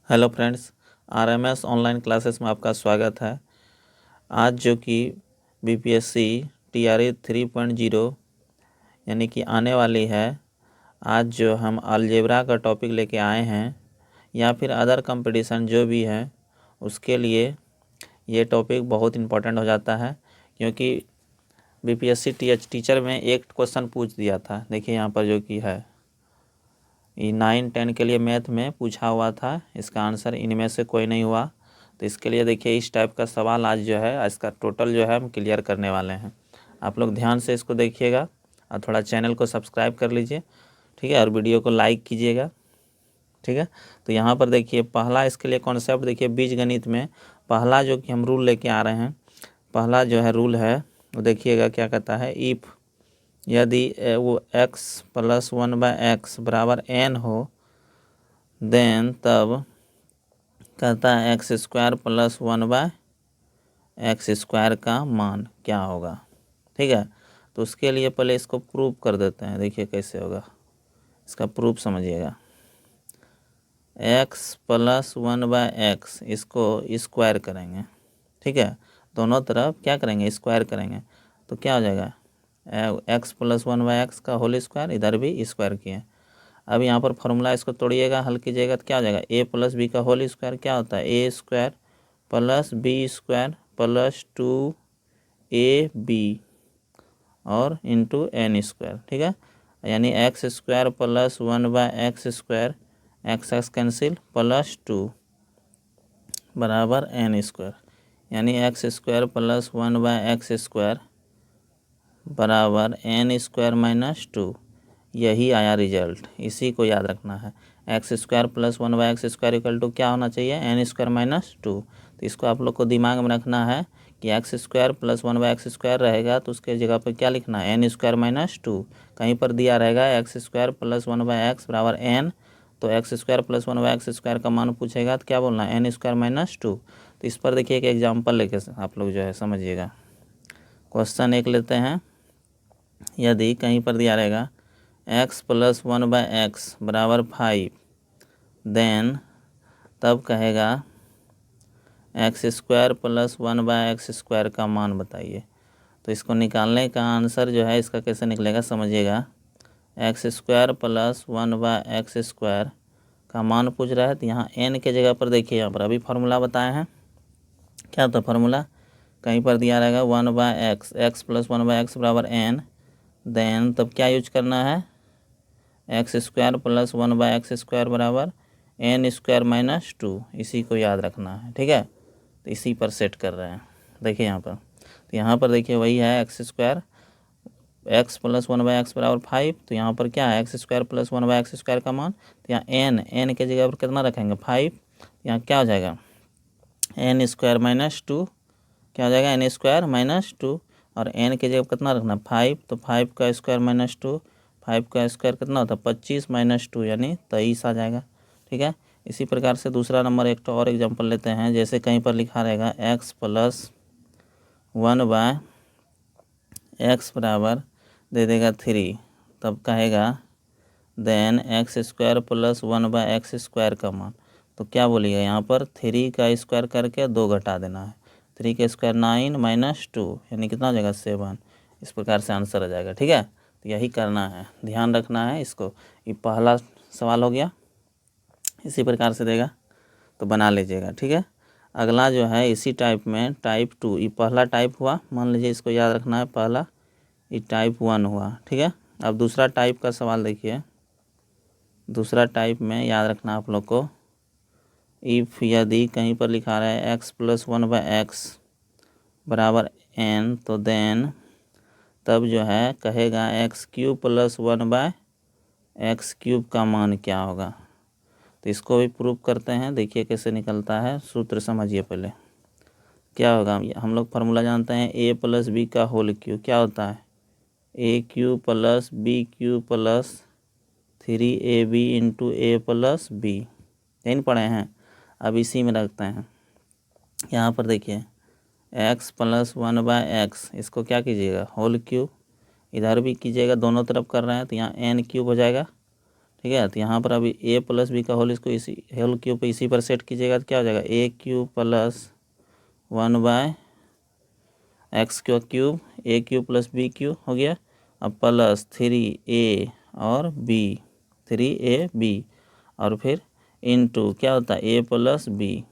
Hello friends, RMS online classes में आपका स्वागत है। आज जो कि बीपीएससी टीआरई 3.0 यानी कि आने वाली है, आज जो हम अलजेब्रा का टॉपिक लेके आए हैं या फिर अदर कंपटीशन जो भी है उसके लिए ये टॉपिक बहुत इम्पोर्टेंट हो जाता है, क्योंकि बीपीएससी टीचर में एक क्वेश्चन पूछ दिया था। देखिए यहाँ पर जो कि है ये 9-10 के लिए मैथ में पूछा हुआ था, इसका आंसर इनमें से कोई नहीं हुआ। तो इसके लिए देखिए इस टाइप का सवाल आज जो है इसका टोटल जो है हम क्लियर करने वाले हैं। आप लोग ध्यान से इसको देखिएगा और थोड़ा चैनल को सब्सक्राइब कर लीजिए, ठीक है, और वीडियो को लाइक कीजिएगा, ठीक है। तो यहाँ पर देखिए पहला इसके लिए कॉन्सेप्ट देखिए, बीजगणित में पहला जो कि हम रूल लेके आ रहे हैं, पहला जो है रूल है वो देखिएगा क्या कहता है। इफ़ यदि वो x + 1/x बराबर n हो, देन तब कहता है x² + 1/x² का मान क्या होगा, ठीक है। तो उसके लिए पहले इसको प्रूव कर देते हैं। देखिए कैसे होगा, इसका प्रूफ समझिएगा। x + 1/x इसको स्क्वायर करेंगे, ठीक है, दोनों तरफ क्या करेंगे, स्क्वायर करेंगे, तो क्या हो जाएगा x + 1/x का होल स्क्वायर, इधर भी स्क्वायर किए। अब यहाँ पर फॉर्मूला इसको तोड़िएगा, हल कीजिएगा तो क्या हो जाएगा, a + b का होल स्क्वायर क्या होता है, a² + b² + 2ab और इंटू n², ठीक है। यानी x² + 1/x², x कैंसिल +2 बराबर n², यानी x² + 1/x² बराबर n² - 2। यही आया रिजल्ट, इसी को याद रखना है। x² + 1/x² = क्या होना चाहिए, n² - 2। तो इसको आप लोग को दिमाग में रखना है कि x² + 1/x² रहेगा तो उसके जगह पर क्या लिखना है, n² - 2। कहीं पर दिया रहेगा x² + 1/x बराबर n, तो x² + 1/x² का मान पूछेगा तो क्या बोलना है, n² - 2। तो इस पर देखिए एक एग्जाम्पल लेके आप लोग जो है समझिएगा। क्वेश्चन एक लेते हैं। यदि कहीं पर दिया रहेगा x + 1/x बराबर 5, देन तब कहेगा x² + 1/x² का मान बताइए। तो इसको निकालने का आंसर जो है इसका कैसे निकलेगा समझिएगा। x² + 1/x² का मान पूछ रहा है, तो यहाँ n के जगह पर देखिए, यहाँ पर अभी फार्मूला बताए हैं। क्या होता है फार्मूला, कहीं पर दिया रहेगा 1/x, x + 1/x बराबर n, देन तब क्या यूज करना है, x² + 1/x² बराबर n² - 2। इसी को याद रखना है, ठीक है। तो इसी पर सेट कर रहे हैं। देखिए यहाँ पर, तो यहाँ पर देखिए वही है x² x + 1/x बराबर 5। तो यहाँ पर क्या है, x² + 1/x² का मान, तो यहाँ n के जगह पर कितना रखेंगे 5, यहाँ क्या हो जाएगा n² - 2, क्या हो जाएगा n² - 2, और n के जगह कितना रखना 5, तो 5 का स्क्वायर - 2, 5 का स्क्वायर कितना होता है 25 - 2 यानी 23 आ जाएगा, ठीक है। इसी प्रकार से दूसरा नंबर एक तो और एग्जांपल लेते हैं। जैसे कहीं पर लिखा रहेगा x + 1/x बराबर दे देगा 3, तब कहेगा देन x² + 1/x² का मान, तो क्या बोलिएगा यहाँ पर 3 का स्क्वायर करके 2 घटा देना है, 3 का स्क्वायर 9 - 2 यानी कितना हो जाएगा 7। इस प्रकार से आंसर आ जाएगा, ठीक है। तो यही करना है, ध्यान रखना है इसको। ये पहला सवाल हो गया, इसी प्रकार से देगा तो बना लीजिएगा, ठीक है। अगला जो है इसी टाइप में टाइप 2, ये पहला टाइप हुआ, मान लीजिए इसको याद रखना है, पहला ये टाइप 1 हुआ, ठीक है। अब दूसरा टाइप का सवाल देखिए। दूसरा टाइप में याद रखना आप लोग को, इफ़ यदि कहीं पर लिखा रहा है x + 1/x बराबर n, तो देन तब जो है कहेगा x³ + 1/x³ का मान क्या होगा। तो इसको भी प्रूव करते हैं, देखिए कैसे निकलता है, सूत्र समझिए पहले। क्या होगा, हम लोग फार्मूला जानते हैं a + b का होल क्यूब क्या होता है, a³ + b³ + 3ab × a + b, यही पढ़े हैं। अब इसी में रखते हैं, यहाँ पर देखिए x + 1/x इसको क्या कीजिएगा होल क्यूब, इधर भी कीजिएगा, दोनों तरफ कर रहे हैं तो यहाँ n³ हो जाएगा, ठीक है। तो यहाँ पर अभी ए प्लस बी का होल इसको इसी होल क्यूब पे इसी पर सेट कीजिएगा तो क्या हो जाएगा, ए क्यूब प्लस 1/x का क्यूब, ए क्यूब प्लस बी क्यूब हो गया। अब प्लस 3a और b, 3ab और फिर इनटू क्या होता है a प्लस बी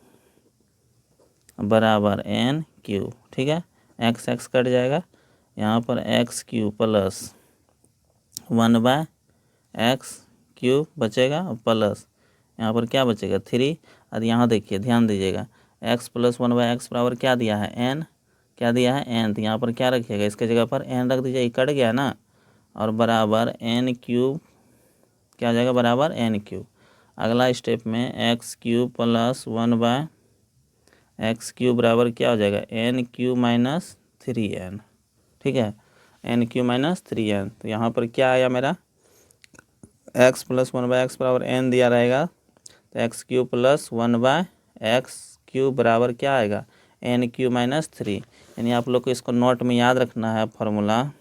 बराबर n क्यूब। ठीक है, एक्स एक्स कट जाएगा, यहाँ पर x cube plus 1/x cube बचेगा प्लस यहाँ पर क्या बचेगा 3। और यहाँ देखिए ध्यान दीजिएगा x प्लस 1/x बराबर क्या दिया है n, क्या दिया है n। तो यहाँ पर क्या रखिएगा, इसके जगह पर n रख दीजिए, कट गया ना, और बराबर n क्यूब क्या हो जाएगा बराबर n क्यूब। अगला स्टेप में x cube plus 1/x cube बराबर क्या हो जाएगा n क्यूब माइनस 3n। ठीक है, n क्यूब माइनस 3n। तो यहाँ पर क्या आया मेरा x प्लस 1/x बराबर n दिया रहेगा, तो x cube plus 1/x cube बराबर क्या आएगा n क्यूब माइनस 3। यानी आप लोग को इसको नोट में याद रखना है, फॉर्मूला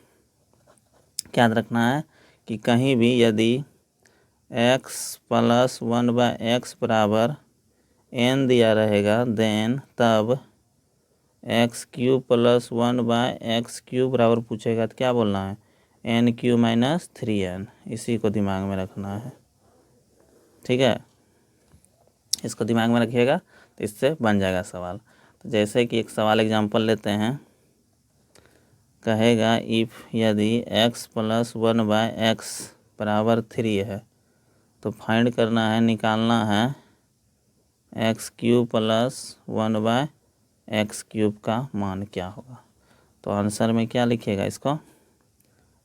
क्या याद रखना है कि कहीं भी यदि x प्लस 1/x बराबर n दिया रहेगा देन तब x cube plus 1/x cube बराबर पूछेगा तो क्या बोलना है n क्यूब माइनस 3n। इसी को दिमाग में रखना है। ठीक है, इसको दिमाग में रखिएगा तो इससे बन जाएगा सवाल। तो जैसे कि एक सवाल एग्जांपल लेते हैं, कहेगा इफ़ यदि x प्लस 1/x बराबर 3 है तो फाइंड करना है, निकालना है x cube plus 1/x cube का मान क्या होगा। तो आंसर में क्या लिखिएगा इसको,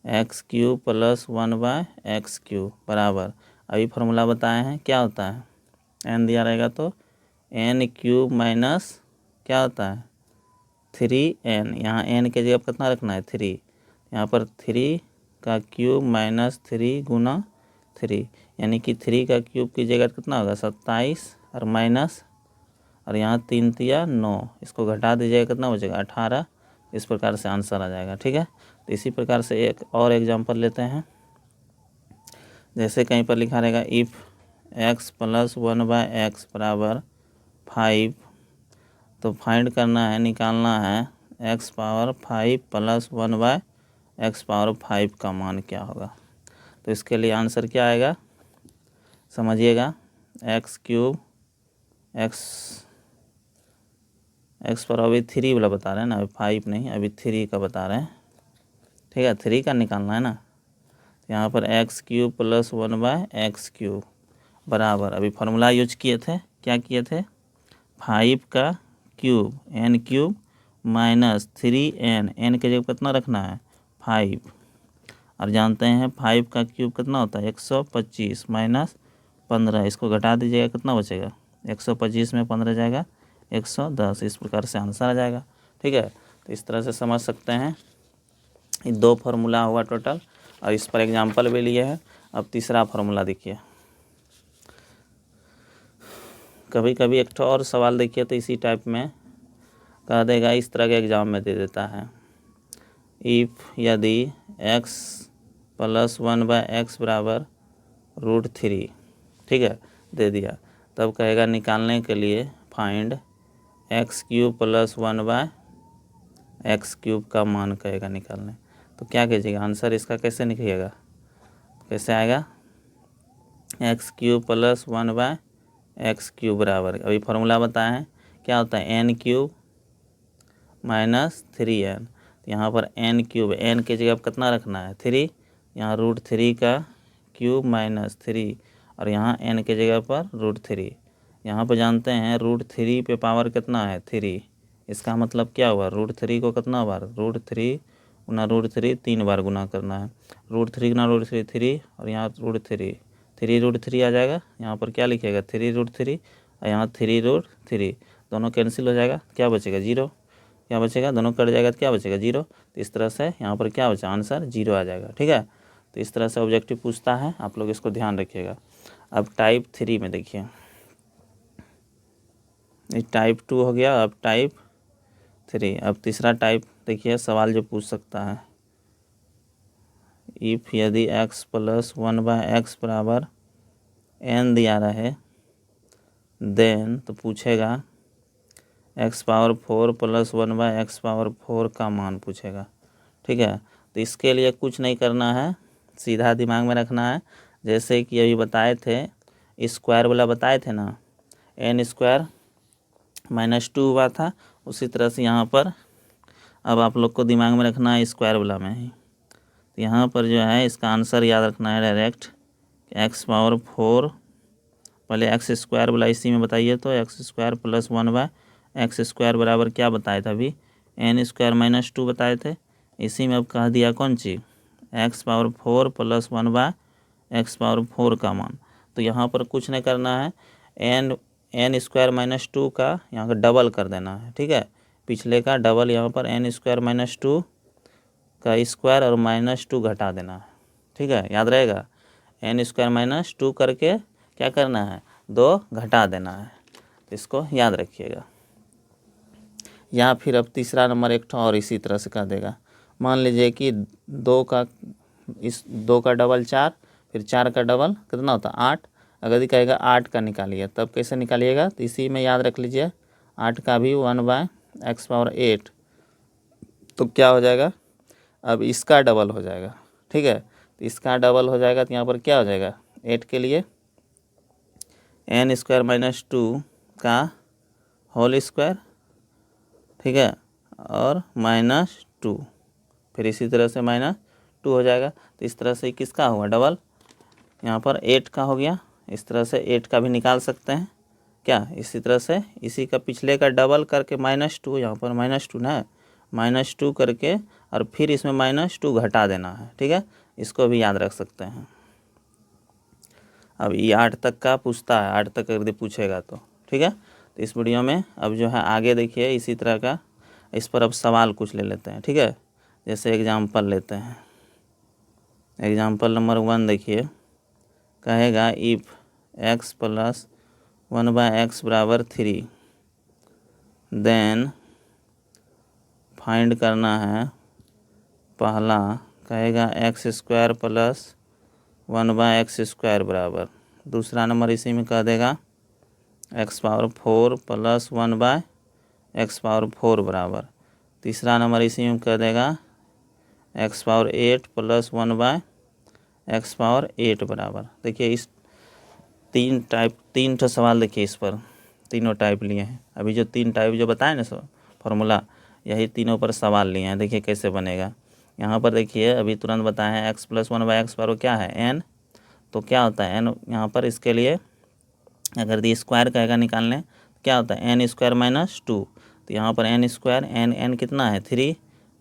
x cube plus 1/x cube बराबर अभी फार्मूला बताए हैं क्या होता है, n दिया रहेगा तो n क्यूब माइनस क्या होता है 3n। यहाँ n के जगह कितना रखना है 3, यहाँ पर 3 का क्यूब माइनस 3 गुना 3, यानी कि 3 का क्यूब की जगह कितना होगा 27 और माइनस और यहाँ 3 तिया 9, इसको घटा दीजिएगा कितना बचेगा 18। इस प्रकार से आंसर आ जाएगा। ठीक है, तो इसी प्रकार से एक और एग्जांपल लेते हैं। जैसे कहीं पर लिखा रहेगा इफ़ x प्लस 1/x बराबर 5, तो फाइंड करना है, निकालना है x power 5 plus 1/x power 5 का मान क्या होगा। तो इसके लिए आंसर क्या आएगा समझिएगा, x क्यूब x पर अभी 3 वाला बता रहे हैं ना, अभी 5 नहीं, अभी 3 का बता रहे हैं। ठीक है, 3 का निकालना है ना, तो यहाँ पर x cube plus 1/x cube बराबर अभी फार्मूला यूज किए थे, क्या किए थे 5 का cube n cube minus 3n, n के जगह कितना रखना है 5, और जानते हैं 5 का क्यूब कितना होता है 125 माइनस 15, इसको घटा दीजिएगा कितना बचेगा 125 में 15 जाएगा 110। इस प्रकार से आंसर आ जाएगा। ठीक है, तो इस तरह से समझ सकते हैं। ये 2 फार्मूला हुआ टोटल और इस पर एग्जांपल भी लिए हैं। अब तीसरा फार्मूला देखिए, कभी कभी एक और सवाल देखिए तो इसी टाइप में कह देगा, इस तरह के एग्जाम में दे देता है इफ़ यदि x प्लस 1/x बराबर √3, ठीक है दे दिया, तब कहेगा निकालने के लिए find x cube plus 1/x cube का मान कहेगा निकालने। तो क्या कीजिएगा आंसर इसका कैसे निकलेगा, कैसे आएगा x cube plus 1/x cube बराबर अभी फार्मूला बताए हैं क्या होता है n क्यूब माइनस 3n। यहाँ पर n क्यूब, n के जगह कितना रखना है 3, यहाँ √3 का क्यूब माइनस 3 और यहाँ n के जगह पर √3। यहाँ पर जानते हैं √3 पे पावर कितना है 3, इसका मतलब क्या हुआ √3 को कितना बार √3 गुना √3 3 बार गुना करना है, √3 गुना √3 3 और यहाँ √3 3√3 आ जाएगा। यहाँ पर क्या लिखेगा 3√3 और यहाँ 3√3 दोनों कैंसिल हो जाएगा, क्या बचेगा 0, क्या बचेगा दोनों कट जाएगा तो क्या बचेगा 0। तो इस तरह से यहाँ पर क्या बचा आंसर 0 आ जाएगा। ठीक है, तो इस तरह से ऑब्जेक्टिव पूछता है, आप लोग इसको ध्यान रखिएगा। अब टाइप 3 में देखिए, ये टाइप 2 हो गया, अब टाइप 3। अब तीसरा टाइप देखिए सवाल जो पूछ सकता है इफ़ यदि x प्लस 1/x बराबर n दिया रहे देन तो पूछेगा x⁴ प्लस 1/x⁴ का मान पूछेगा। ठीक है, तो इसके लिए कुछ नहीं करना है, सीधा दिमाग में रखना है। जैसे कि अभी बताए थे, स्क्वायर वाला बताए थे ना, n² -2 हुआ था, उसी तरह से यहाँ पर अब आप लोग को दिमाग में रखना है स्क्वायर वाला में ही। तो यहाँ पर जो है इसका आंसर याद रखना है डायरेक्ट x⁴, पहले x² वाला इसी में बताइए, तो x² प्लस 1/x² बराबर क्या बताए थे अभी, n² -2 बताए थे। इसी में अब कह दिया कौन चीज़, x⁴ प्लस 1/x⁴ का मान। तो यहाँ पर कुछ नहीं करना है, n² -2 का यहाँ का डबल कर देना है। ठीक है, पिछले का डबल यहाँ पर n² -2 का स्क्वायर और -2 घटा देना है। ठीक है, याद रहेगा, n² -2 करके क्या करना है, 2 घटा देना है। तो इसको याद रखिएगा। या फिर अब तीसरा नंबर एक और इसी तरह से कर देगा। मान लीजिए कि 2 का डबल 4, फिर 4 का डबल कितना होता है 8। अगर कहेगा 8 का निकालिए, तब कैसे निकालिएगा, तो इसी में याद रख लीजिए 8 का भी 1/x⁴, तो क्या हो जाएगा, अब इसका डबल हो जाएगा। ठीक है, तो इसका डबल हो जाएगा, तो यहाँ पर क्या हो जाएगा, 8 के लिए n² -2 का होल स्क्वायर, ठीक है, और -2, फिर इसी तरह से -2 हो जाएगा। तो इस तरह से किसका हुआ डबल, यहाँ पर 8 का हो गया। इस तरह से 8 का भी निकाल सकते हैं क्या, इसी तरह से इसी का पिछले का डबल करके -2, यहाँ पर -2 ना, -2 करके और फिर इसमें -2 घटा देना है। ठीक है, इसको भी याद रख सकते हैं। अब ये 8 तक का पूछता है, 8 तक अगर पूछेगा तो ठीक है। तो इस वीडियो में अब जो है आगे देखिए इसी तरह का, इस पर अब सवाल कुछ ले लेते हैं। ठीक है, जैसे एग्जाम्पल लेते हैं, एग्जाम्पल नंबर 1 देखिए, कहेगा इफ़ x प्लस 1/x बराबर 3, देन फाइंड करना है, पहला कहेगा x² प्लस 1/x² बराबर, दूसरा नंबर इसी में कह देगा x⁴ प्लस 1/x⁴ बराबर, तीसरा नंबर इसी में कह देगा x⁴ प्लस 1/x⁴ बराबर। देखिए इस तीन ठो सवाल देखिए, इस पर तीनों टाइप लिए हैं। अभी जो 3 टाइप जो बताए ना सर फॉर्मूला, यही तीनों पर सवाल लिए हैं। देखिए कैसे बनेगा। यहाँ पर देखिए अभी तुरंत बताए हैं x प्लस 1/x क्या है n, तो क्या होता है n, यहाँ पर इसके लिए अगर दी स्क्वायर कहेगा निकालने, क्या होता है n² -2, तो यहाँ पर n² कितना है 3,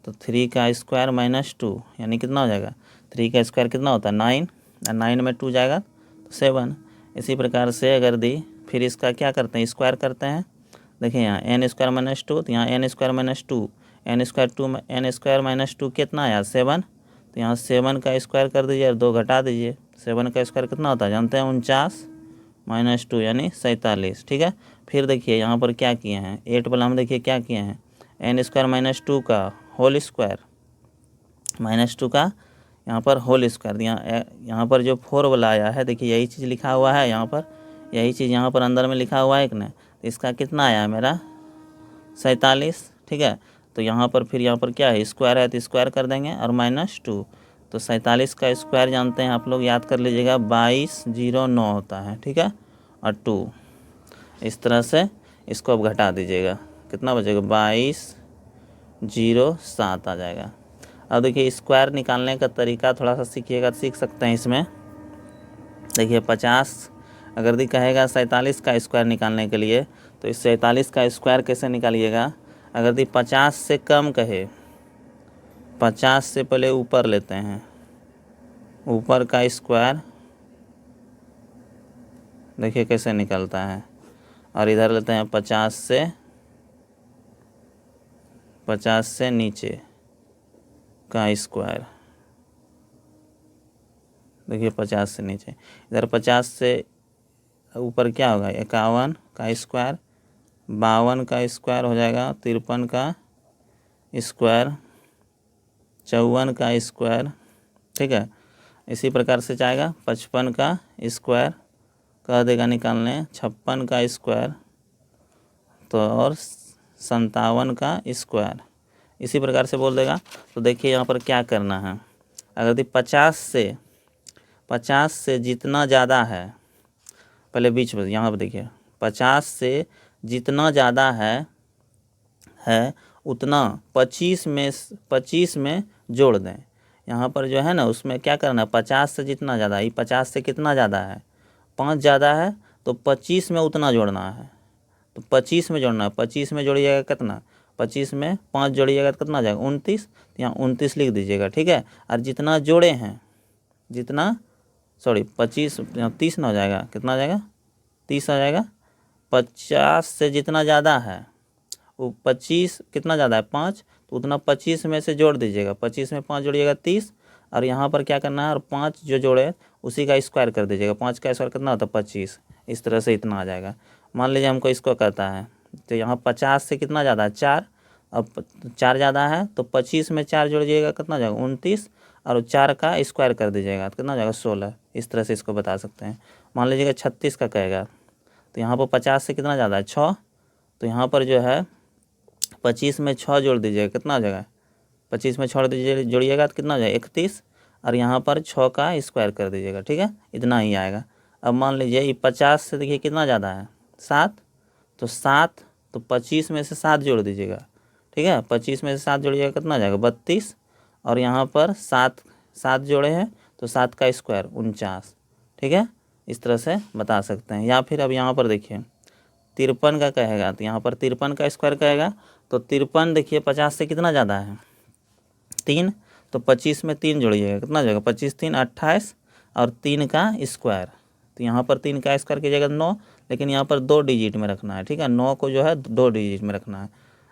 तो 3 का स्क्वायर -2 यानी कितना हो जाएगा, 3 का स्क्वायर कितना होता है 9, और 9 में 2 जाएगा तो 7। इसी प्रकार से अगर दी फिर इसका क्या करते हैं, स्क्वायर करते हैं। देखिए यहाँ n² -2, तो यहाँ n² -2, n² -2 कितना आया 7, तो यहाँ 7 का स्क्वायर कर दीजिए और 2 घटा दीजिए। 7 का स्क्वायर कितना होता है जानते हैं 49 -2 यानी 47। ठीक है, फिर देखिए यहाँ पर क्या किए हैं, 8 वाला हम देखिए क्या किए हैं, n² -2 का होल स्क्वायर, -2 का यहाँ पर होल स्क्वायर, यहाँ पर जो 4 वाला आया है देखिए यही चीज़ लिखा हुआ है, यहाँ पर यही चीज़ यहाँ पर अंदर में लिखा हुआ है एक ने, तो इसका कितना आया है मेरा 47। ठीक है, तो यहाँ पर फिर यहाँ पर क्या है स्क्वायर है, तो स्क्वायर कर देंगे और -2, तो 47 का स्क्वायर जानते हैं आप लोग, याद कर लीजिएगा 2209 होता है। ठीक है, और 2 इस तरह से इसको अब घटा दीजिएगा, कितना बचेगा 2207 आ जाएगा। अब देखिए स्क्वायर निकालने का तरीका थोड़ा सा सीखिएगा, सीख सकते हैं इसमें। देखिए 50 अगर दी कहेगा 47 का स्क्वायर निकालने के लिए, तो इस 47 का स्क्वायर कैसे निकालिएगा, अगर दी 50 से कम कहे, 50 से पहले ऊपर लेते हैं, ऊपर का स्क्वायर देखिए कैसे निकलता है, और इधर लेते हैं 50 से नीचे का स्क्वायर, देखिए 50 से नीचे, इधर 50 से ऊपर क्या होगा 51 का स्क्वायर, 52 का स्क्वायर हो जाएगा, 53 का स्क्वायर, 54 का स्क्वायर। ठीक है, इसी प्रकार से जाएगा 55 का स्क्वायर कह देगा निकालने 56 का स्क्वायर तो और 57 का स्क्वायर, इसी प्रकार से बोल देगा। तो देखिए यहाँ पर क्या करना है, अगर यदि 50 से जितना ज़्यादा है, पहले बीच में यहाँ पर देखिए 50 से जितना ज़्यादा है उतना 25 में जोड़ दें। यहाँ पर जो है ना उसमें क्या करना है, 50 से जितना ज़्यादा, ये 50 से कितना ज़्यादा है, 5 ज़्यादा है तो 25 में उतना जोड़ना है। तो 25 में जोड़ना है, 25 में जोड़िएगा कितना, 25 में 5 जोड़िएगा तो कितना आ जाएगा 29, तो यहाँ 29 लिख दीजिएगा, ठीक है। और जितना जोड़े हैं, जितना 25 यहाँ 30 ना हो जाएगा, कितना आ जाएगा 30 आ जाएगा। 50 से जितना ज़्यादा है वो 25 कितना ज़्यादा है 5, तो उतना 25 में से जोड़ दीजिएगा, 25 में 5 जोड़िएगा 30, और यहाँ पर क्या करना है, और 5 जो जोड़े उसी का स्क्वायर कर दीजिएगा, 5 का स्क्वायर कितना होता है 25, इस तरह से इतना आ जाएगा। मान लीजिए हमको इसको करता है, तो यहाँ 50 से कितना ज़्यादा है 4, अब 4 ज़्यादा है तो 25 में 4 जोड़िएगा कितना हो जाएगा 29, और 4 का स्क्वायर कर दीजिएगा तो कितना हो जाएगा 16। इस तरह से इसको बता सकते हैं। मान लीजिएगा 36 का कहेगा, तो यहाँ पर 50 से कितना ज़्यादा है 6, तो यहाँ पर जो है 25 में 6 जोड़ दीजिएगा कितना हो जाएगा, 25 में 6 जोड़िएगा तो कितना हो जाएगा 31, और यहाँ पर 6 का स्क्वायर कर दीजिएगा, ठीक है, इतना ही आएगा। अब मान लीजिए ये 50 से देखिए कितना ज़्यादा है 7, तो 7 तो 25 में से 7 जोड़ दीजिएगा, ठीक है, 25 में से 7 जोड़िएगा कितना आ जाएगा 32, और यहाँ पर 7 जोड़े हैं तो 7 का स्क्वायर 49, ठीक है, इस तरह से बता सकते हैं। या फिर अब यहाँ पर देखिए 53 का कहेगा, तो यहाँ पर 53 का स्क्वायर कहेगा, तो 53 देखिए 50 से कितना ज़्यादा है 3, तो 25 में 3 जोड़िएगा कितना हो जाएगा 25 3 28, और 3 का स्क्वायर, तो यहाँ पर 3 का स्क्वायर कीजिएगा 9, लेकिन यहाँ पर 2 डिजिट में रखना है, ठीक है, 9 को जो है 2 डिजिट में रखना है,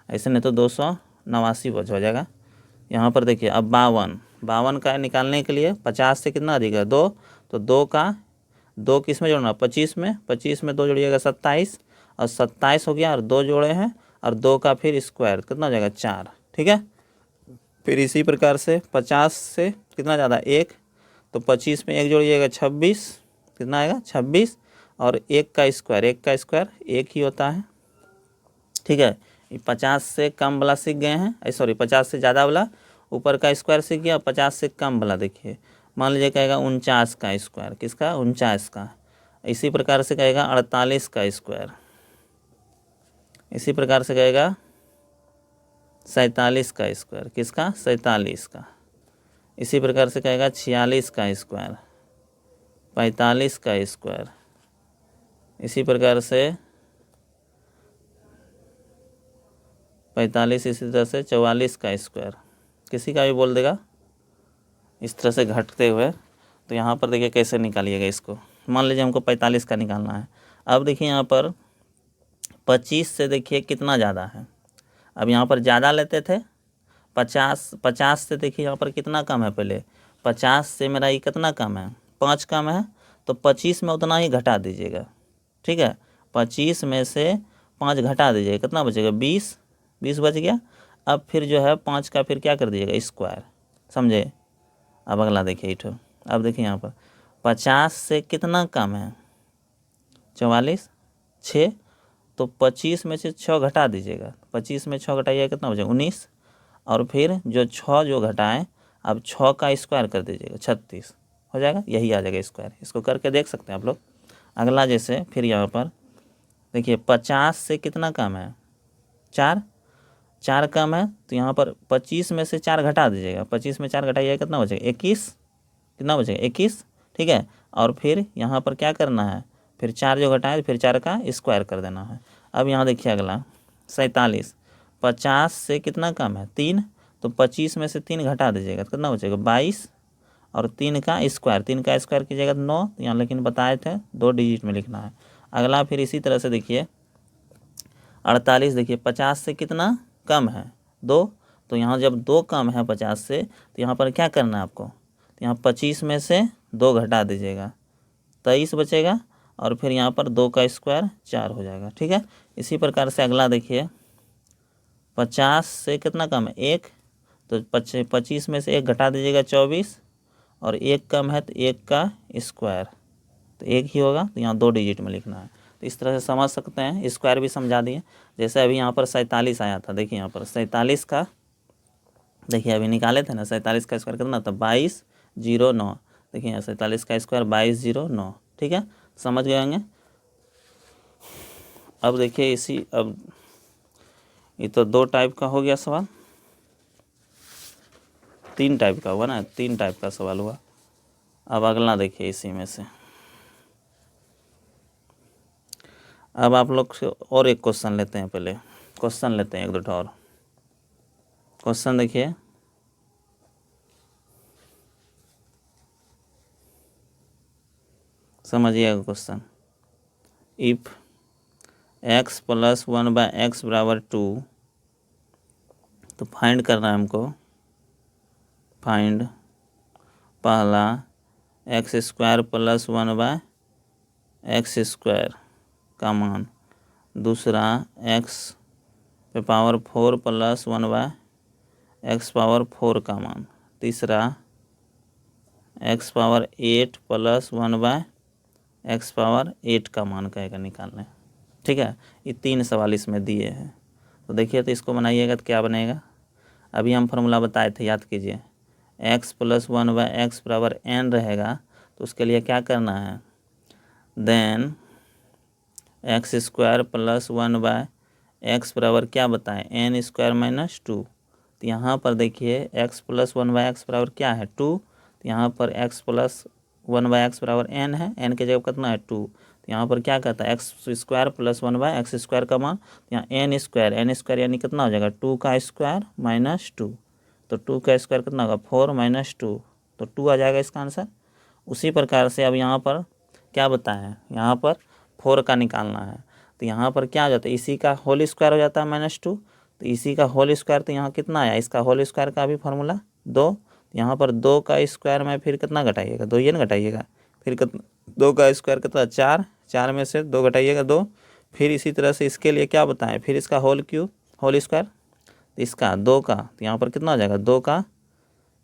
ऐसे नहीं तो 289 हो जाएगा। यहाँ पर देखिए अब 52 का निकालने के लिए 50 से कितना अधिक है 2, तो 2 किस में जोड़ना 25 में 2 जोड़िएगा 27, और 27 हो गया, और 2 जोड़े हैं, और 2 का फिर स्क्वायर कितना हो जाएगा 4, ठीक है। फिर इसी प्रकार से 50 से कितना ज़्यादा 1, तो 25 में 1 जोड़िएगा 26, कितना आएगा 26, और 1 का स्क्वायर 1 ही होता है, ठीक है। 50 से कम वाला सीख गए हैं, सॉरी 50 से ज़्यादा वाला ऊपर का स्क्वायर सीख गया, 50 से कम वाला देखिए मान लीजिए कहेगा 49 का स्क्वायर, किसका 49 का। इसी प्रकार से कहेगा 48 का स्क्वायर, इसी प्रकार से कहेगा 47 का स्क्वायर, किसका 47 का। इसी प्रकार से कहेगा 46 का स्क्वायर, 45 का स्क्वायर, इसी प्रकार से 45, इसी तरह से 44 का स्क्वायर, किसी का भी बोल देगा इस तरह से घटते हुए। तो यहाँ पर देखिए कैसे निकालिएगा इसको, मान लीजिए हमको 45 का निकालना है। अब देखिए यहाँ पर 25 से देखिए कितना ज़्यादा है, अब यहाँ पर ज़्यादा लेते थे 50 से देखिए यहाँ पर कितना कम है, पहले 50 से मेरा ये कितना कम है 5 कम है, तो 25 में उतना ही घटा दीजिएगा, ठीक है, 25 में से 5 घटा दीजिएगा कितना बचेगा 20 बच गया। अब फिर जो है 5 का फिर क्या कर दीजिएगा स्क्वायर, समझे। अब अगला देखिए इठो, अब देखिए यहाँ पर 50 से कितना कम है 44 6, तो 25 में से 6 घटा दीजिएगा, 25 में 6 घटाइएगा कितना बचेगा 19, और फिर जो 6 जो घटाएं अब 6 का स्क्वायर कर दीजिएगा 36 हो जाएगा, यही आ जाएगा स्क्वायर। इसको करके देख सकते हैं आप लोग। अगला जैसे फिर यहाँ पर देखिए 50 से कितना कम है 4 कम है, तो यहाँ पर 25 में से 4 घटा दीजिएगा, 25 में 4 घटाइएगा कितना बचेगा 21, कितना बचेगा 21, ठीक है। और फिर यहाँ पर क्या करना है, फिर 4 जो घटाए फिर 4 का स्क्वायर कर देना है। अब यहाँ देखिए अगला 47, 50 से कितना कम है 3, तो 25 में से 3 घटा दीजिएगा तो कितना बचेगा 22, और 3 का स्क्वायर कीजिएगा 9, यहाँ लेकिन बताए थे 2 डिजिट में लिखना है। अगला फिर इसी तरह से देखिए 48, देखिए 50 से कितना कम है 2, तो यहाँ जब 2 कम है 50 से तो यहाँ पर क्या करना है आपको, तो यहाँ 25 में से 2 घटा दीजिएगा 23 बचेगा, और फिर यहाँ पर 2 का स्क्वायर 4 हो जाएगा, ठीक है। इसी प्रकार से अगला देखिए 50 से कितना कम है 1, तो 25 में से 1 घटा दीजिएगा 24, और 1 कम है तो 1 का स्क्वायर तो एक ही होगा, तो यहाँ 2 डिजिट में लिखना है। तो इस तरह से समझ सकते हैं। स्क्वायर भी समझा दिए। जैसे अभी यहाँ पर 47 आया था, देखिए यहाँ पर 47 का, देखिए अभी निकाले थे ना, 47 का स्क्वायर कितना था, 2209। देखिए यहाँ 47 का स्क्वायर 2209। ठीक है, समझ गए होंगे। अब देखिए अब ये तो 2 टाइप का हो गया सवाल, 3 टाइप का हुआ ना, 3 टाइप का सवाल हुआ। अब अगला देखिए इसी में से। अब आप लोग से और एक क्वेश्चन लेते हैं, पहले क्वेश्चन लेते हैं 1-2 और क्वेश्चन। देखिए समझिएगा क्वेश्चन। इफ x + 1/x = 2, तो फाइंड करना है हमको। फाइंड पहला x² + 1/x² का मान, दूसरा x⁴ + 1/x⁴ का मान, तीसरा x⁸ + 1/x⁸ का मान कहेगा निकालने। ठीक है, ये 3 सवाल इसमें दिए हैं। तो देखिए, तो इसको बनाइएगा तो क्या बनेगा। अभी हम फार्मूला बताए थे, याद कीजिए। x + 1/x = n रहेगा, तो उसके लिए क्या करना है, देन x² + 1/x = क्या बताएं, n² - 2। तो यहाँ पर देखिए x + 1/x = क्या है, 2। तो यहाँ पर x + 1/x = n है, n की जगह कितना है, 2। तो यहाँ पर क्या कहता है, x² + 1/x² का मान, यहाँ n² यानी कितना हो जाएगा, 2 का स्क्वायर - 2। तो 2 का स्क्वायर कितना होगा, 4 - 2, तो 2 आ जाएगा इसका आंसर। उसी प्रकार से अब यहाँ पर क्या बताएं, यहाँ पर 4 का निकालना है। तो यहाँ पर क्या हो जाता है, इसी का होल स्क्वायर हो जाता है -2। तो इसी का होल स्क्वायर, तो यहाँ कितना आया, इसका होल स्क्वायर का भी फार्मूला 2। यहाँ पर 2 का स्क्वायर में फिर कितना घटाइएगा, 2 ये ना घटाइएगा, फिर कितना, 2 का स्क्वायर कितना, 4, 4 में से 2 घटाइएगा 2। फिर इसी तरह से इसके लिए क्या बताएं, फिर इसका होल स्क्वायर, तो इसका 2 का, तो यहाँ पर कितना हो जाएगा, 2 का,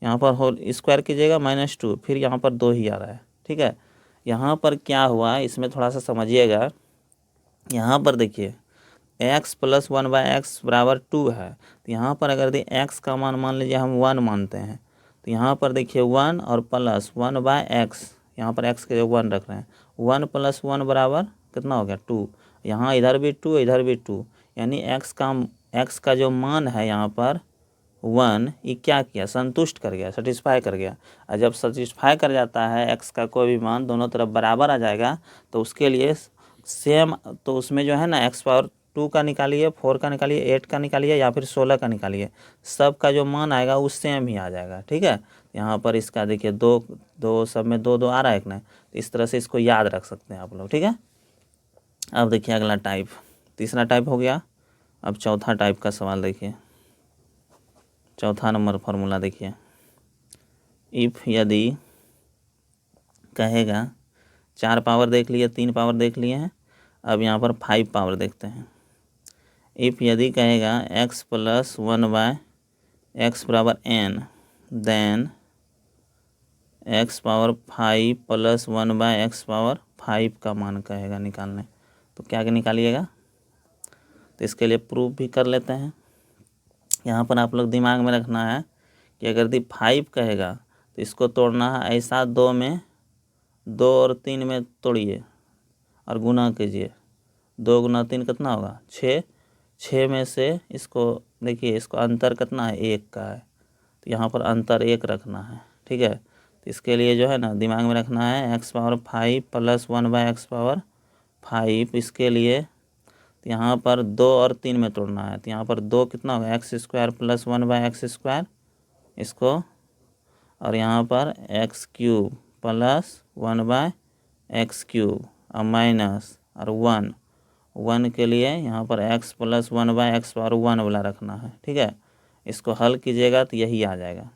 यहाँ पर होल स्क्वायर कीजिएगा -2, फिर यहाँ पर 2 ही आ रहा है। ठीक है, यहाँ पर क्या हुआ, इसमें थोड़ा सा समझिएगा। यहाँ पर देखिए x + 1/x = 2 है, तो यहाँ पर अगर x का मान लीजिए हम 1 मानते हैं, तो यहाँ पर देखिए 1 और प्लस 1/x, यहाँ पर x के जो 1 रख रहे हैं, 1 + 1 बराबर कितना हो गया, 2। यहाँ इधर भी 2, इधर भी 2, यानी x का जो मान है यहाँ पर 1, ये क्या किया, संतुष्ट कर गया, सेटिस्फाई कर गया। और जब सेटिस्फाई कर जाता है x का कोई भी मान, दोनों तरफ बराबर आ जाएगा, तो उसके लिए सेम, तो उसमें जो है ना x⁴ का निकालिए, 4 का निकालिए, 8 का निकालिए, या फिर 16 का निकालिए, सब का जो मान आएगा वो सेम ही आ जाएगा। ठीक है, यहाँ पर इसका देखिए 2 सब में 2 आ रहा है एक ना, तो इस तरह से इसको याद रख सकते हैं आप लोग। ठीक है, अब देखिए अगला टाइप, तीसरा टाइप हो गया। अब चौथा टाइप का सवाल देखिए, चौथा नंबर फार्मूला देखिए। इफ़ यदि कहेगा 4 पावर देख लिए, 3 पावर देख लिए हैं, अब यहाँ पर 5 पावर देखते हैं। इफ़ यदि कहेगा x + 1/x = n, then x⁵ + 1/x⁵ का मान कहेगा निकालने, तो क्या निकालिएगा। तो इसके लिए प्रूफ भी कर लेते हैं। यहाँ पर आप लोग दिमाग में रखना है कि अगर 5 कहेगा तो इसको तोड़ना है ऐसा, 2 में 2 और 3 में तोड़िए और गुना कीजिए, 2 × 3 कितना होगा, 6, 6 में से इसको देखिए, इसको अंतर कितना है, 1 का है, तो यहाँ पर अंतर 1 रखना है। ठीक है, तो इसके लिए जो है ना दिमाग में रखना है x⁵ + 1/x⁵, इसके लिए तो यहाँ पर 2 और 3 में तोड़ना है, तो यहाँ पर 2 कितना होगा, x² + 1/x², इसको, और यहाँ पर x³ + 1/x³ और माइनस और 1 के लिए यहाँ पर x + 1/x⁴ वाला रखना है। ठीक है, इसको हल कीजिएगा तो यही आ जाएगा।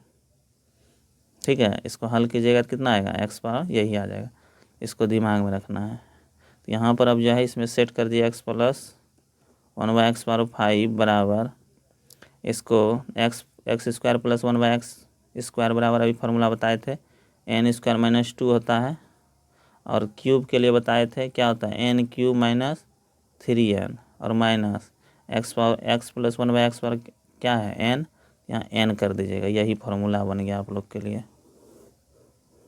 ठीक है, इसको हल कीजिएगा तो कितना आएगा, x⁴ यही आ जाएगा, इसको दिमाग में रखना है। तो यहाँ पर अब जो है इसमें सेट कर दिया x + 1/x⁴ बराबर, इसको x² + 1/x² बराबर, अभी फार्मूला बताए थे, n² - 2 होता है, और क्यूब के लिए बताए थे क्या होता है एन क्यूब माइनस 3n और minus x power x plus 1/x पर क्या है एन, यहाँ एन कर दीजिएगा। यही फार्मूला बन गया आप लोग के लिए।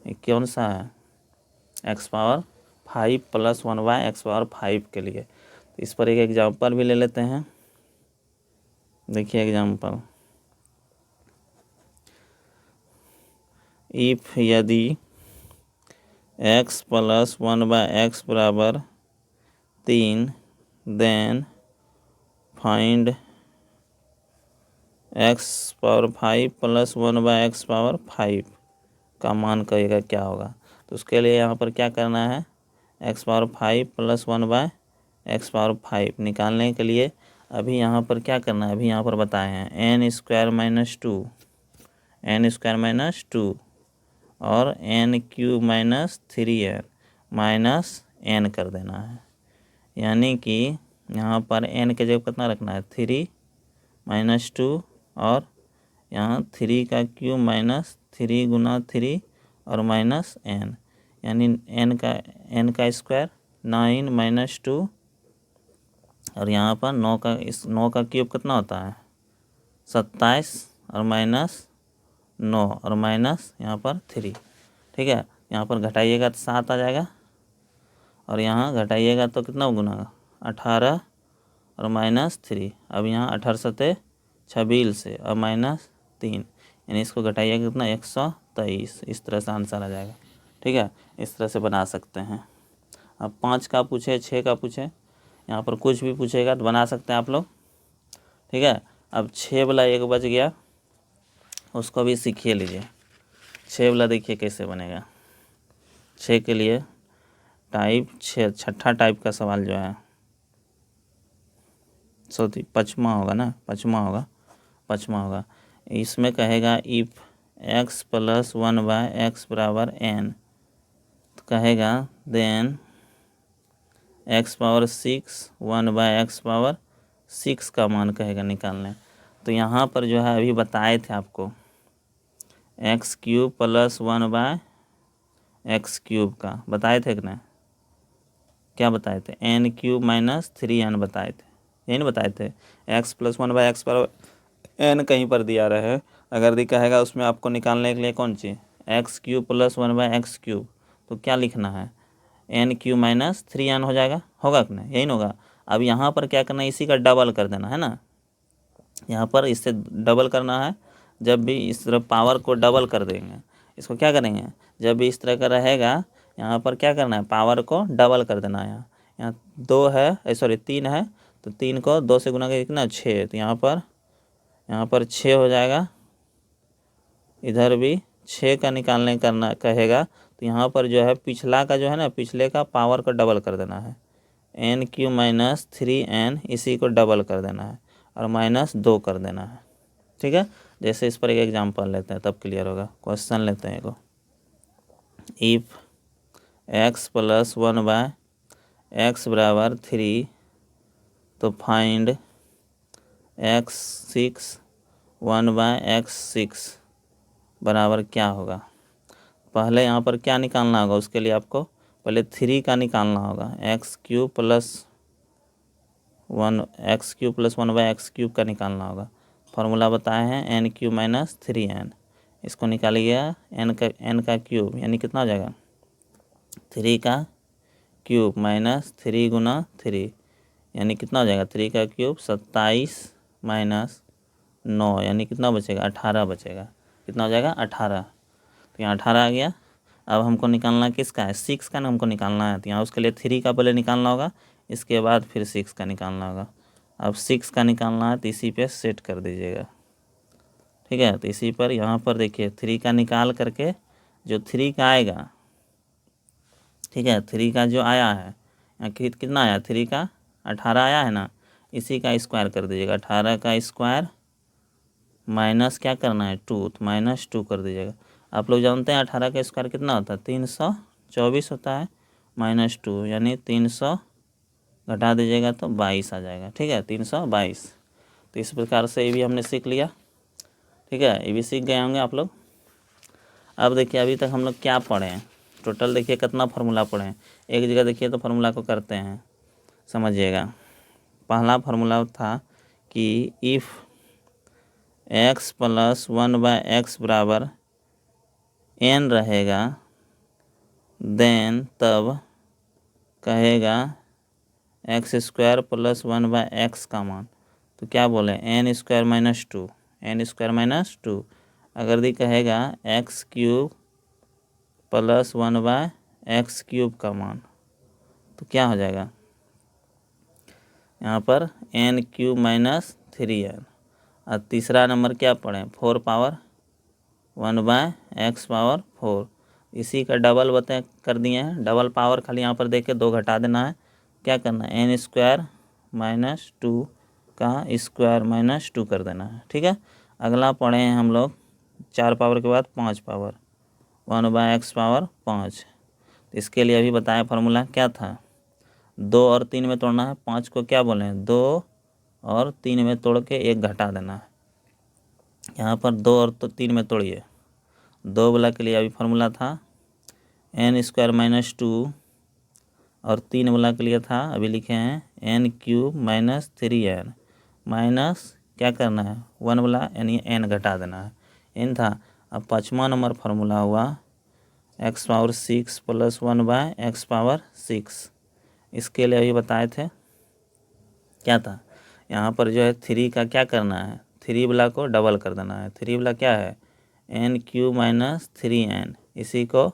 ये कौन सा है एक्स पावर 5 + 1/x पावर 5 के लिए। तो इस पर एक एग्जाम्पल भी ले लेते हैं। देखिए एग्जाम्पल, इफ यदि x + 1/x बराबर 3 then find x power 5 + 1/x power 5 का मान कहेगा क्या होगा। तो उसके लिए यहाँ पर क्या करना है x पावर 5 + 1/x पावर 5 निकालने के लिए अभी यहाँ पर क्या करना है, अभी यहाँ पर बताए हैं n² - 2 और n³ - 3n माइनस n कर देना है। यानी कि यहाँ पर n के जगह कितना रखना है 3 - 2 और यहाँ 3 का क्यूब माइनस 3 × 3 और माइनस n, यानी n का स्क्वायर 9 - 2 और यहाँ पर 9 का क्यूब कितना होता है 27 और माइनस 9 और माइनस यहाँ पर 3। ठीक है, यहाँ पर घटाइएगा तो 7 आ जाएगा और यहाँ घटाइएगा तो कितना गुना 18 और माइनस 3। अब यहाँ 18 × 26 से और माइनस 3, यानी इसको घटाइएगा कितना 123। इस तरह से आंसर आ जाएगा। ठीक है, इस तरह से बना सकते हैं। अब 5 का पूछे 6 का पूछे, यहाँ पर कुछ भी पूछेगा तो बना सकते हैं आप लोग। ठीक है, अब 6 वाला एक बच गया, उसको भी सीखिए लीजिए। 6 वाला देखिए कैसे बनेगा। 6 के लिए टाइप 6 छठा टाइप का सवाल जो है पचमा होगा। इसमें कहेगा इफ x + 1/x बराबर n, तो कहेगा then x power 6 1/x power 6 का मान कहेगा निकालने। तो यहाँ पर जो है अभी बताए थे आपको x³ + 1/x³ का बताए थे कि नहीं, क्या बताए थे n³ - 3n बताए थे, यही नहीं बताए थे। x + 1/x पर n कहीं पर दिया रहे, अगर दी कहेगा उसमें आपको निकालने के लिए कौन चीज़ x³ + 1/x³, तो क्या लिखना है n³ - 3n हो जाएगा, होगा कि नहीं, यही ना होगा। अब यहाँ पर क्या करना है इसी का डबल कर देना है ना, यहाँ पर इससे डबल करना है। जब भी इस तरह पावर को डबल कर देंगे, इसको क्या करेंगे जब भी इस तरह का रहेगा यहाँ पर क्या करना है पावर को डबल कर देना है। यहाँ 2 है सॉरी 3 है, तो 3 को 2 से गुना करके कितना 6, तो यहाँ पर 6 हो जाएगा। इधर भी 6 का निकालने करना कहेगा, तो यहाँ पर जो है पिछला का जो है ना पिछले का पावर को डबल कर देना है n³ - 3n, इसी को डबल कर देना है और -2 कर देना है। ठीक है, जैसे इस पर एक एग्जांपल लेते हैं तब क्लियर होगा। क्वेश्चन लेते हैं इफ x + 1/x बराबर 3, तो फाइंड x6 1/x6 बराबर क्या होगा। पहले यहाँ पर क्या निकालना होगा, उसके लिए आपको पहले 3 का निकालना होगा x³ + 1/x³ का निकालना होगा। फार्मूला बताए हैं n³ - 3n, इसको निकालिएगा n का क्यूब, यानी कितना हो जाएगा 3 का क्यूब माइनस 3 × 3, यानी कितना हो जाएगा 3 का क्यूब 27 माइनस 9, यानी कितना बचेगा 18 बचेगा। कितना हो जाएगा 18, तो यहाँ 18 आ गया। अब हमको निकालना किसका है 6 का ना हमको निकालना है, तो यहाँ उसके लिए 3 का पहले निकालना होगा, इसके बाद फिर 6 का निकालना होगा। अब 6 का निकालना है तो इसी पे सेट कर दीजिएगा। ठीक है, तो इसी पर यहाँ पर देखिए 3 का निकाल करके जो 3 का आएगा, ठीक है 3 का जो आया है यहाँ कितना आया 3 का 18 आया है ना, इसी का स्क्वायर कर दीजिएगा। 18 का स्क्वायर माइनस क्या करना है 2, तो -2 कर दीजिएगा। आप लोग जानते हैं 18 का स्क्वायर कितना होता है 324 होता है, -2 यानी 300 घटा दीजिएगा तो 22 आ जाएगा। ठीक है 322। तो इस प्रकार से ये भी हमने सीख लिया। ठीक है, ये भी सीख गए होंगे आप लोग। अब देखिए अभी तक हम लोग क्या पढ़े हैं टोटल देखिए कितना फार्मूला पढ़े हैं, एक जगह देखिए तो फार्मूला को करते हैं, समझिएगा। पहला फार्मूला था कि इफ़ x प्लस 1/x बराबर n रहेगा देन तब कहेगा x² प्लस 1/x का मान, तो क्या बोले n² -2 अगर दी कहेगा x³ प्लस 1/x³ का मान, तो क्या हो जाएगा यहाँ पर n³ -3n। और तीसरा नंबर क्या पढ़ें 4 पावर 1/x⁴, इसी का डबल कर दिए हैं, डबल पावर खाली यहाँ पर देके 2 घटा देना है, क्या करना है n² -2 का स्क्वायर -2 कर देना है, ठीक है। अगला पढ़े हैं हम लोग 4 पावर के बाद 5 पावर 1/x⁵। इसके लिए अभी बताया फार्मूला क्या था, 2 और 3 में तोड़ना है, 5 को क्या बोले 2 और 3 में तोड़ के 1 घटा देना है। यहाँ पर 2 और 3 में तोड़िए, 2 वाला के लिए अभी फार्मूला था n² -2 और 3 वाला के लिए था अभी लिखे हैं n³ -3n माइनस क्या करना है 1 वाला यानी n घटा देना है, n था। अब 5वां नंबर फार्मूला हुआ x⁶ प्लस 1/x⁶। इसके लिए अभी बताए थे क्या था, यहाँ पर जो है 3 का क्या करना है, 3 वाला को डबल कर देना है, 3 वाला क्या है n³ -3n, इसी को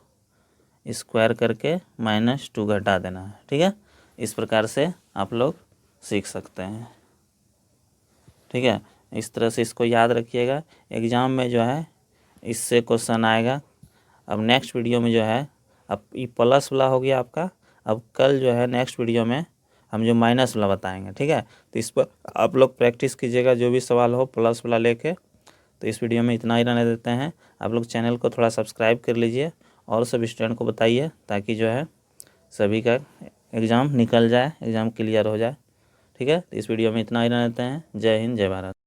स्क्वायर करके -2 घटा देना है, ठीक है। इस प्रकार से आप लोग सीख सकते हैं, ठीक है। इस तरह से इसको याद रखिएगा, एग्ज़ाम में जो है इससे क्वेश्चन आएगा। अब नेक्स्ट वीडियो में जो है, अब ये प्लस वाला हो गया आपका, अब कल जो है नेक्स्ट वीडियो में हम जो माइनस वाला बताएंगे, ठीक है। तो इस पर आप लोग प्रैक्टिस कीजिएगा, जो भी सवाल हो प्लस वाला लेके। तो इस वीडियो में इतना ही रहने देते हैं, आप लोग चैनल को थोड़ा सब्सक्राइब कर लीजिए और सब स्टूडेंट को बताइए, ताकि जो है सभी का एग्ज़ाम निकल जाए, एग्ज़ाम क्लियर हो जाए, ठीक है। तो इस वीडियो में इतना ही रहने देते हैं। जय हिंद, जय भारत।